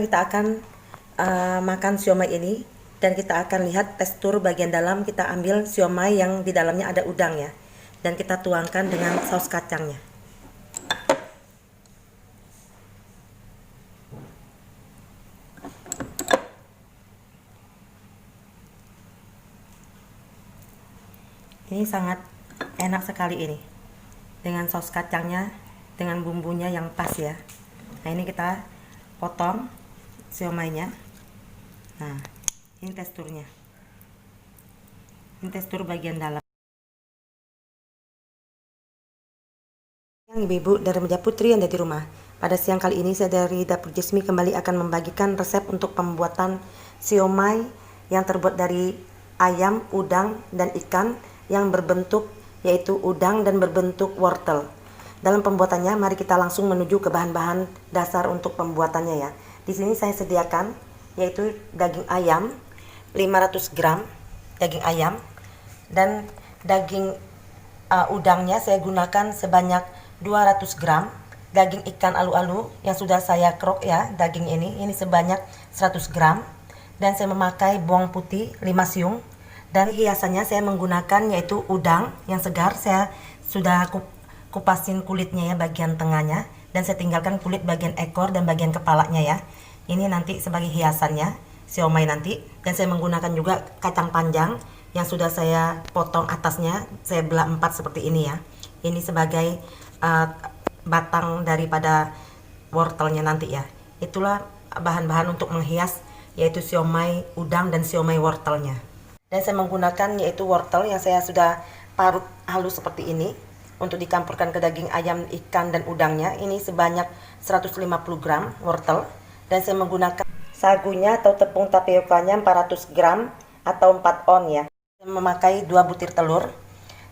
kita akan makan siomay ini, dan kita akan lihat tekstur bagian dalam. Kita ambil siomay yang di dalamnya ada udang ya, dan kita tuangkan dengan saus kacangnya. Ini sangat enak sekali ini, dengan saus kacangnya, dengan bumbunya yang pas ya. Nah, ini kita potong siomaynya. Nah, ini teksturnya. Ini tekstur bagian dalam. Yang ibu-ibu dari Meja Putri yang ada di rumah. Pada siang kali ini saya dari Dapur Jesmi kembali akan membagikan resep untuk pembuatan siomay yang terbuat dari ayam, udang, dan ikan yang berbentuk yaitu udang dan berbentuk wortel. Dalam pembuatannya, mari kita langsung menuju ke bahan-bahan dasar untuk pembuatannya ya. Di sini saya sediakan yaitu daging ayam 500 gram, daging ayam, dan daging udangnya saya gunakan sebanyak 200 gram. Daging ikan alu-alu yang sudah saya krok ya, daging ini sebanyak 100 gram. Dan saya memakai bawang putih 5 siung. Dan hiasannya saya menggunakan yaitu udang yang segar. Saya sudah kupasin kulitnya ya, bagian tengahnya, dan saya tinggalkan kulit bagian ekor dan bagian kepalanya ya. Ini nanti sebagai hiasannya siomay nanti. Dan saya menggunakan juga kacang panjang yang sudah saya potong atasnya, saya belah 4 seperti ini ya. Ini sebagai batang daripada wortelnya nanti ya. Itulah bahan-bahan untuk menghias yaitu siomay udang dan siomay wortelnya. Dan saya menggunakan yaitu wortel yang saya sudah parut halus seperti ini untuk dicampurkan ke daging ayam, ikan, dan udangnya. Ini sebanyak 150 gram wortel. Dan saya menggunakan sagunya atau tepung tapiokanya 400 gram atau 4 on ya. Saya memakai 2 butir telur.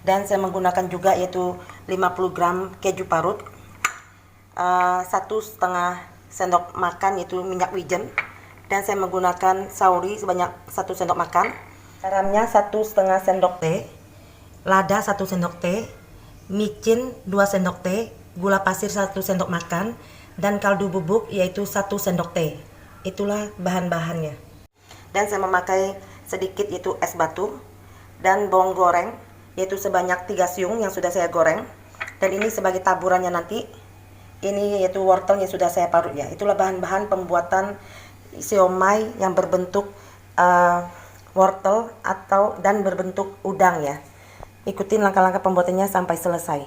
Dan saya menggunakan juga yaitu 50 gram keju parut, 1,5 sendok makan yaitu minyak wijen. Dan saya menggunakan sauri sebanyak 1 sendok makan. Garamnya 1,5 sendok teh, lada 1 sendok teh, micin 2 sendok teh, gula pasir 1 sendok makan, dan kaldu bubuk yaitu 1 sendok teh. Itulah bahan-bahannya. Dan saya memakai sedikit yaitu es batu dan bawang goreng yaitu sebanyak 3 siung yang sudah saya goreng. Dan ini sebagai taburannya nanti. Ini yaitu wortelnya sudah saya parut ya. Itulah bahan-bahan pembuatan siomay yang berbentuk wortel dan berbentuk udang ya. Ikutin langkah-langkah pembuatannya sampai selesai.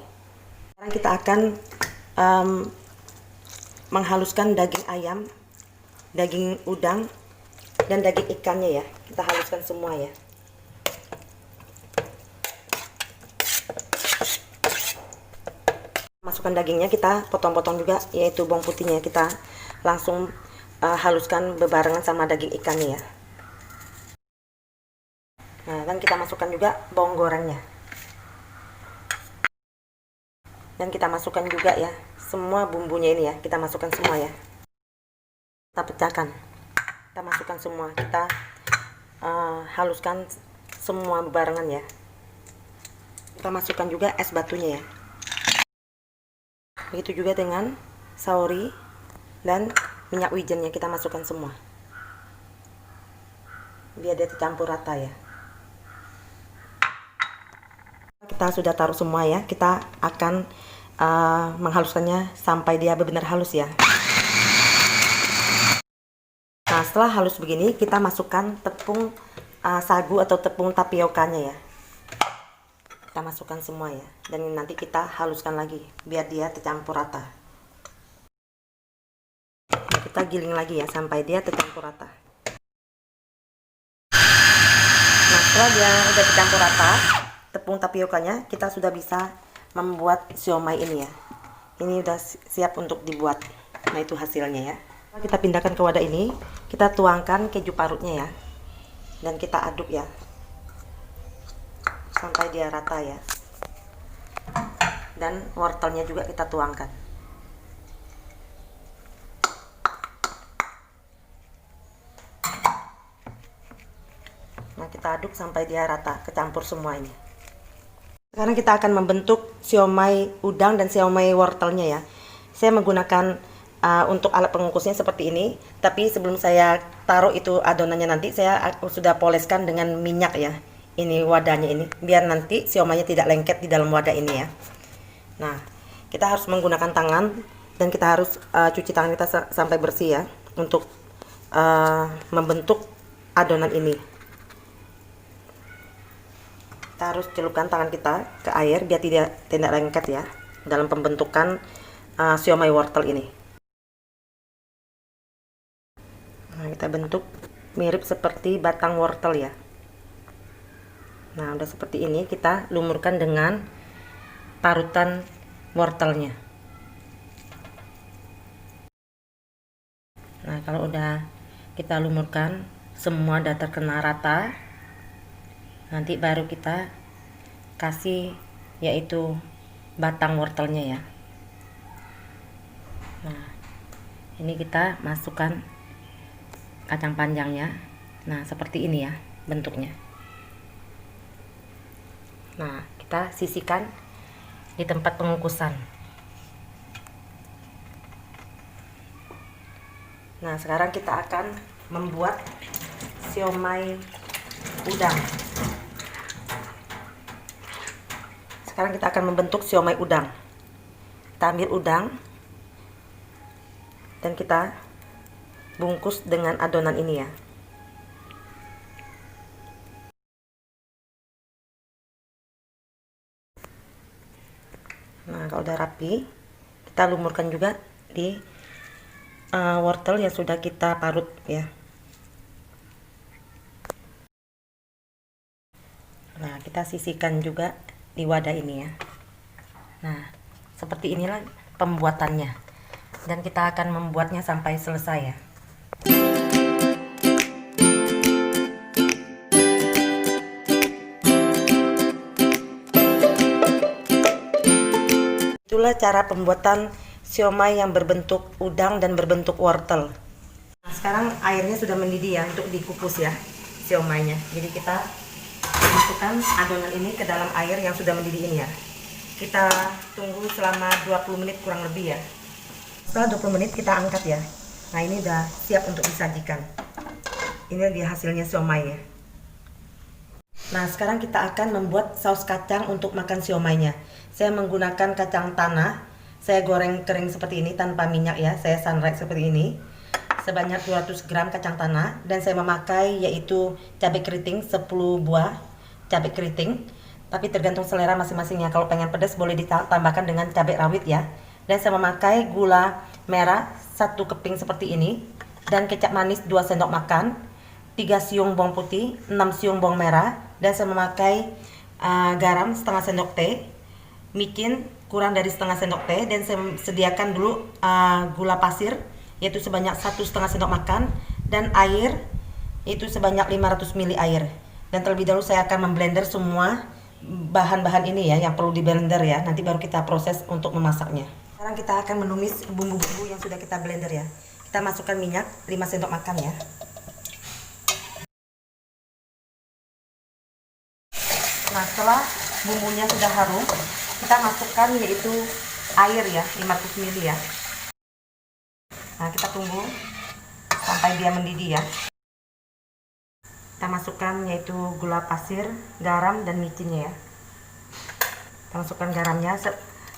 Sekarang kita akan menghaluskan daging ayam, daging udang, dan daging ikannya ya. Kita haluskan semua ya. Masukkan dagingnya, kita potong-potong juga yaitu bawang putihnya. Kita langsung haluskan bebarengan sama daging ikannya ya. Nah, dan kita masukkan juga bawang gorengnya. Dan kita masukkan juga ya semua bumbunya ini ya. Kita masukkan semua ya. Kita pecahkan. Kita masukkan semua. Kita haluskan semua bebarengan ya. Kita masukkan juga es batunya ya. Begitu juga dengan sauri dan minyak wijennya, kita masukkan semua. Biar dia tercampur rata ya. Kita sudah taruh semua ya, kita akan menghaluskannya sampai dia benar-benar halus ya. Nah, setelah halus begini, kita masukkan tepung sagu atau tepung tapiokanya ya. Kita masukkan semua ya, dan nanti kita haluskan lagi biar dia tercampur rata. Nah, kita giling lagi ya sampai dia tercampur rata. Nah, setelah dia udah tercampur rata tepung tapiokanya, kita sudah bisa membuat siomay ini ya. Ini udah siap untuk dibuat. Nah, itu hasilnya ya. Kita pindahkan ke wadah ini, kita tuangkan keju parutnya ya, dan kita aduk ya sampai dia rata ya. Dan wortelnya juga kita tuangkan. Nah, kita aduk sampai dia rata, kecampur semua ini. Sekarang kita akan membentuk siomay udang dan siomay wortelnya ya. Saya menggunakan untuk alat pengukusnya seperti ini. Tapi sebelum saya taruh itu adonannya nanti, saya sudah poleskan dengan minyak ya. Ini wadahnya ini, biar nanti siomaynya tidak lengket di dalam wadah ini ya. Nah, kita harus menggunakan tangan dan kita harus cuci tangan kita sampai bersih ya, untuk membentuk adonan ini. Kita harus celupkan tangan kita ke air biar tidak lengket ya dalam pembentukan siomay wortel ini. Nah, kita bentuk mirip seperti batang wortel ya. Nah, udah seperti ini, kita lumurkan dengan parutan wortelnya. Nah, kalau udah kita lumurkan semua udah terkena rata, nanti baru kita kasih yaitu batang wortelnya ya. Nah, ini kita masukkan kacang panjangnya. Nah, seperti ini ya bentuknya. Nah, kita sisihkan di tempat pengukusan. Nah, sekarang kita akan membuat siomay udang. Sekarang kita akan membentuk siomay udang. Kita ambil udang dan kita bungkus dengan adonan ini ya. Nah, kalau udah rapi, kita lumurkan juga di wortel yang sudah kita parut ya. Nah, kita sisihkan juga di wadah ini ya. Nah, seperti inilah pembuatannya, dan kita akan membuatnya sampai selesai ya. Itulah cara pembuatan siomay yang berbentuk udang dan berbentuk wortel. Nah, sekarang airnya sudah mendidih ya untuk dikukus ya siomaynya. Jadi kita masukkan adonan ini ke dalam air yang sudah mendidih ini ya. Kita tunggu selama 20 menit kurang lebih ya. Setelah 20 menit kita angkat ya. Nah, ini udah siap untuk disajikan. Ini dia hasilnya siomay ya. Nah, sekarang kita akan membuat saus kacang untuk makan siomaynya. Saya menggunakan kacang tanah. Saya goreng kering seperti ini tanpa minyak ya. Saya sunrise seperti ini. Sebanyak 200 gram kacang tanah. Dan saya memakai yaitu cabai keriting 10 buah cabai keriting. Tapi tergantung selera masing-masingnya. Kalau pengen pedas boleh ditambahkan dengan cabai rawit ya. Dan saya memakai gula merah 1 keping seperti ini. Dan kecap manis 2 sendok makan. 3 siung bawang putih, 6 siung bawang merah. Dan saya memakai garam setengah sendok teh, micin kurang dari setengah sendok teh, dan saya sediakan dulu gula pasir yaitu sebanyak 1,5 sendok makan, dan air yaitu sebanyak 500 ml air. Dan terlebih dahulu saya akan memblender semua bahan-bahan ini ya yang perlu di blender ya, nanti baru kita proses untuk memasaknya. Sekarang kita akan menumis bumbu-bumbu yang sudah kita blender ya. Kita masukkan minyak 5 sendok makan ya. Nah, setelah bumbunya sudah harum, kita masukkan yaitu air ya, 500 ml ya. Nah, kita tunggu sampai dia mendidih ya. Kita masukkan yaitu gula pasir, garam, dan micinnya ya. Kita masukkan garamnya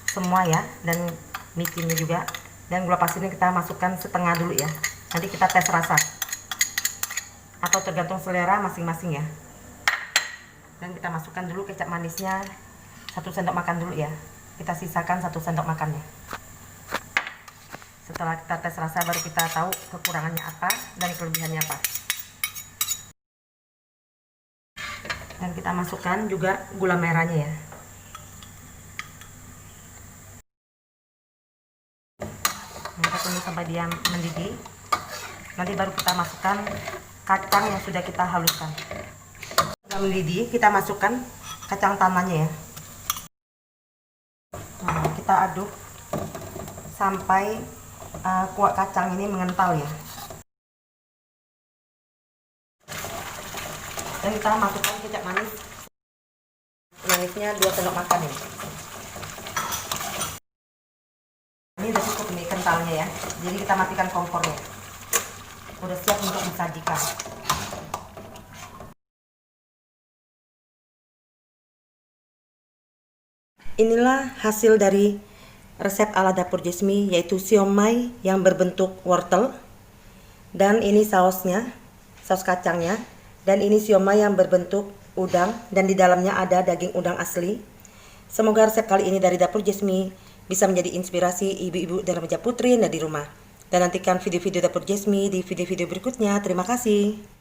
semua ya, dan micinnya juga. Dan gula pasirnya kita masukkan setengah dulu ya. Nanti kita tes rasa. Atau tergantung selera masing-masing ya. Dan kita masukkan dulu kecap manisnya 1 sendok makan dulu ya. Kita sisakan 1 sendok makannya. Setelah kita tes rasa baru kita tahu kekurangannya apa dan kelebihannya apa. Dan kita masukkan juga gula merahnya ya. Nah, kita tunggu sampai dia mendidih. Nanti baru kita masukkan kacang yang sudah kita haluskan. Sudah mendidih, kita masukkan kacang tanahnya ya. Nah, kita aduk sampai kuah kacang ini mengental ya. Dan kita masukkan kecap manis. Manisnya 2 sendok makan ya. Ini udah cukup ini kentalnya ya. Jadi kita matikan kompornya. Udah siap untuk disajikan. Inilah hasil dari resep ala dapur Jesmi, yaitu siomay yang berbentuk wortel. Dan ini sausnya, saus kacangnya. Dan ini siomay yang berbentuk udang, dan di dalamnya ada daging udang asli. Semoga resep kali ini dari dapur Jesmi bisa menjadi inspirasi ibu-ibu dan remaja putri yang ada di rumah. Dan nantikan video-video dapur Jesmi di video-video berikutnya. Terima kasih.